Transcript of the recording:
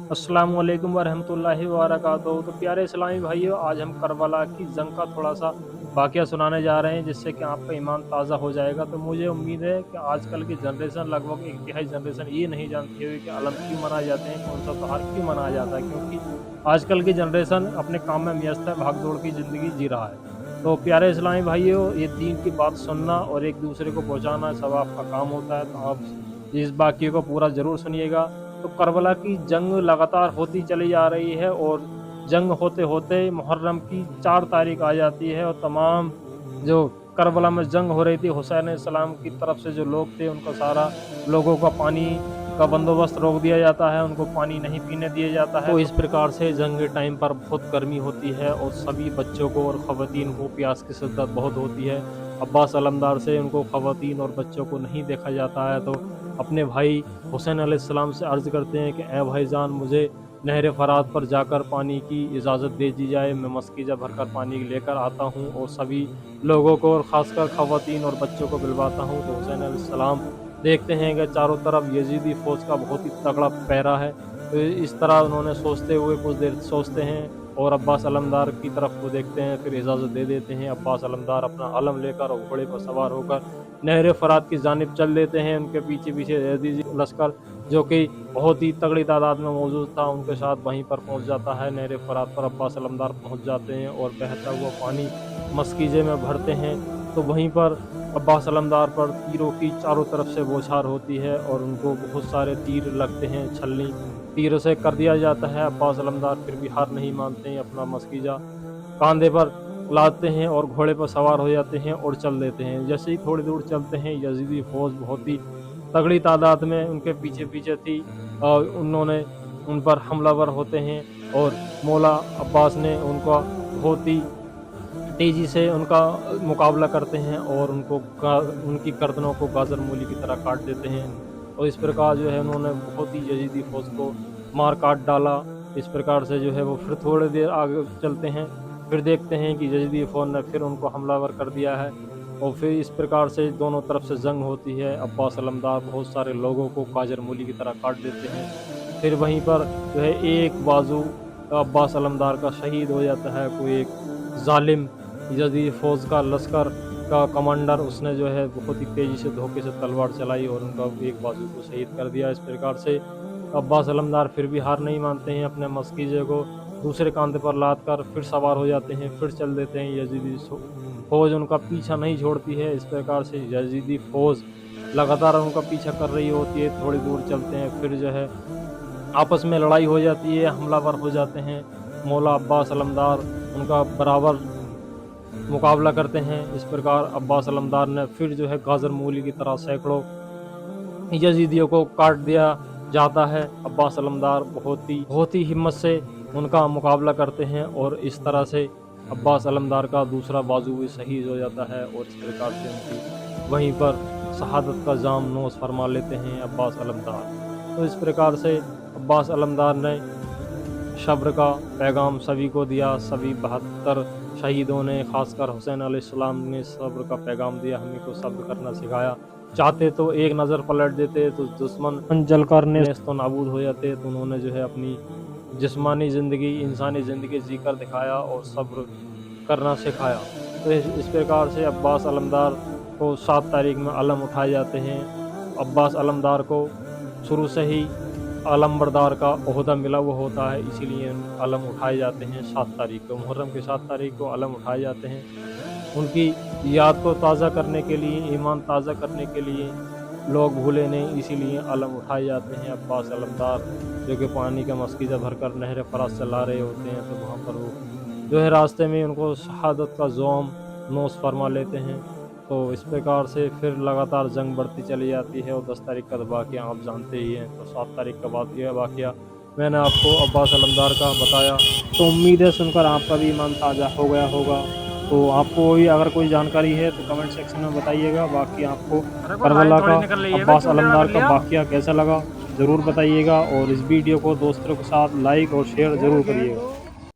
अस्सलाम वालेकुम वरहमतुल्लाहि वबरकातुहू। तो प्यारे इस्लामी भाइयों, आज हम करबला की जंग का थोड़ा सा वाक़या सुनाने जा रहे हैं, जिससे कि आपका ईमान ताज़ा हो जाएगा। तो मुझे उम्मीद है कि आजकल की जनरेशन, लगभग एक तिहाई जनरेशन, ये नहीं जानती होगी कि अलम क्यों मनाए जाते हैं, कौन सा त्योहार क्यों मनाया जाता है, क्योंकि आजकल की जनरेशन अपने काम में व्यस्त है, भाग-दौड़ की ज़िंदगी जी रहा है। तो प्यारे इस्लामी भाइयों, ये दीन की बात सुनना और एक दूसरे को पहुँचाना सब आपका काम होता है, तो आप इस वाक़ये को पूरा ज़रूर सुनिएगा। तो करबला की जंग लगातार होती चली जा रही है और जंग होते-होते मुहर्रम की 4 तारीख आ जाती है, और तमाम जो करबला में जंग हो रही थी, हुसैन अलैहिस्सलाम की तरफ से जो लोग थे, उनका सारा लोगों का पानी का बंदोबस्त रोक दिया जाता है, उनको पानी नहीं पीने दिया जाता है। तो इस प्रकार से जंग के टाइम पर बहुत गर्मी होती है और सभी बच्चों को और ख़वातीन को प्यास की शिद्दत बहुत होती है। अब्बास अलमदार से उनको ख़वातीन और बच्चों को नहीं देखा जाता है, तो अपने भाई हुसैन अलैहिस्सलाम से अर्ज़ करते हैं कि ए भाईजान, मुझे नहर फ़रात पर जाकर पानी की इजाज़त दे दी जाए, मैं मस्कीज़ा भरकर पानी लेकर आता हूँ और सभी लोगों को और ख़ासकर ख़वातीन और बच्चों को पिलवाता हूँ। तो हुसैन अलैहिस्सलाम देखते हैं कि चारों तरफ यज़ीदी फ़ौज का बहुत ही तगड़ा पहरा है। तो इस तरह उन्होंने सोचते हुए कुछ देर सोचते हैं और अब्बास अलमदार की तरफ को देखते हैं, फिर इजाज़त दे देते हैं। अब्बास अलमदार अपना अलम लेकर और घोड़े पर सवार होकर नहर फ़रात की जानिब चल देते हैं। उनके पीछे-पीछे यज़ीदी लश्कर, जो कि बहुत ही तगड़ी तादाद में मौजूद था, उनके साथ वहीं पर पहुँच जाता है। नहर फ़रात पर अब्बास अलमदार पहुँच जाते हैं और बहता हुआ पानी मस्कीज़े में भरते हैं। तो वहीं पर अब्बास अलमदार पर तीरों की चारों तरफ से बौछार होती है और उनको बहुत सारे तीर लगते हैं, छलनी तीरों से कर दिया जाता है। अब्बास अलमदार फिर भी हार नहीं मानते हैं, अपना मस्कीज़ा कांधे पर लादते हैं और घोड़े पर सवार हो जाते हैं और चल देते हैं। जैसे ही थोड़ी दूर चलते हैं, यज़ीदी फ़ौज बहुत ही तगड़ी तादाद में उनके पीछे-पीछे थी। उन्होंने उन पर हमलावर होते हैं और मौला अब्बास ने उनका बहुत ही तेज़ी से उनका मुकाबला करते हैं और उनकी गर्दनों को गाजर मूली की तरह काट देते हैं। और इस प्रकार जो है उन्होंने बहुत ही यज़ीदी फ़ौज को मार काट डाला। इस प्रकार से जो है वो फिर थोड़ी देर आगे चलते हैं, फिर देखते हैं कि यज़ीदी फ़ौज ने फिर उनको हमलावर कर दिया है और फिर इस प्रकार से दोनों तरफ से जंग होती है। अब्बास अलमदार बहुत सारे लोगों को गाजर मूली की तरह काट देते हैं। फिर वहीं पर जो है एक बाजू अब्बास अलमदार का शहीद हो जाता है। कोई एक ज़ालिम यज़ीदी फ़ौज का लश्कर का कमांडर, उसने जो है बहुत ही तेज़ी से धोखे से तलवार चलाई और उनका एक बाजू को शहीद कर दिया। इस प्रकार से अब्बास अलमदार फिर भी हार नहीं मानते हैं, अपने मस्कीज़े को दूसरे कांधे पर लाद कर फिर सवार हो जाते हैं, फिर चल देते हैं। यज़ीदी फ़ौज उनका पीछा नहीं छोड़ती है। इस प्रकार से यज़ीदी फ़ौज लगातार उनका पीछा कर रही होती है। थोड़ी दूर चलते हैं, फिर जो है आपस में लड़ाई हो जाती है, हमलावर हो जाते हैं। मौला अब्बास अलमदार उनका बराबर मुकाबला करते हैं। इस प्रकार अब्बास अलमदार ने फिर जो है गाजर मूली की तरह सैकड़ों यज़ीदियों को काट दिया जाता है। अब्बास अलमदार बहुत ही हिम्मत से उनका मुकाबला करते हैं और इस तरह से अब्बास अलमदार का दूसरा बाजू भी शहीद हो जाता है और इस प्रकार से उनकी वहीं पर शहादत का जाम नोश फरमा लेते हैं अब्बास अलमदार। तो इस प्रकार से अब्बास अलमदार ने सब्र का पैगाम सभी को दिया। सभी 72 शहीदों ने, ख़ासकर हुसैन अलैहिस्सलाम ने सब्र का पैगाम दिया, हमें को सब्र करना सिखाया। चाहते तो एक नज़र पलट देते तो दुश्मन जलकर नेस्त नाबूद हो जाते। तो उन्होंने जो है अपनी जिस्मानी ज़िंदगी, इंसानी ज़िंदगी जीकर दिखाया और सब्र करना सिखाया। तो इस प्रकार से अब्बास अलमदार को 7 तारीख में अलम उठाए जाते हैं। अब्बास अलमदार को शुरू से ही अलमबरदार का ओहदा मिला हुआ होता है, इसीलिए अलम उठाए जाते हैं 7 तारीख को। मुहर्रम की 7 तारीख को अलम उठाए जाते हैं। उनकी याद को ताज़ा करने के लिए, ईमान ताज़ा करने के लिए लोग भूले नहीं, इसीलिए अलम उठाए जाते हैं। अब्बास अलमदार जो कि पानी का मस्कीज़ा भरकर नहर फ़रात से ला रहे होते हैं, तो वहाँ पर वो जो है रास्ते में उनको शहादत का ज़ोम नोश फरमा लेते हैं। तो इस प्रकार से फिर लगातार जंग बढ़ती चली जाती है और 10 तारीख का वाक़या आप जानते ही हैं। तो 7 तारीख का वाक़या मैंने आपको अब्बास अलमदार का बताया। तो उम्मीद है सुनकर आपका भी ईमान ताज़ा हो गया होगा। तो आपको भी अगर कोई जानकारी है तो कमेंट सेक्शन में बताइएगा। बाकी आपको करबला का अब्बास अलमदार का वाक़या कैसा लगा ज़रूर बताइएगा और इस वीडियो को दोस्तों के साथ लाइक और शेयर ज़रूर करिएगा।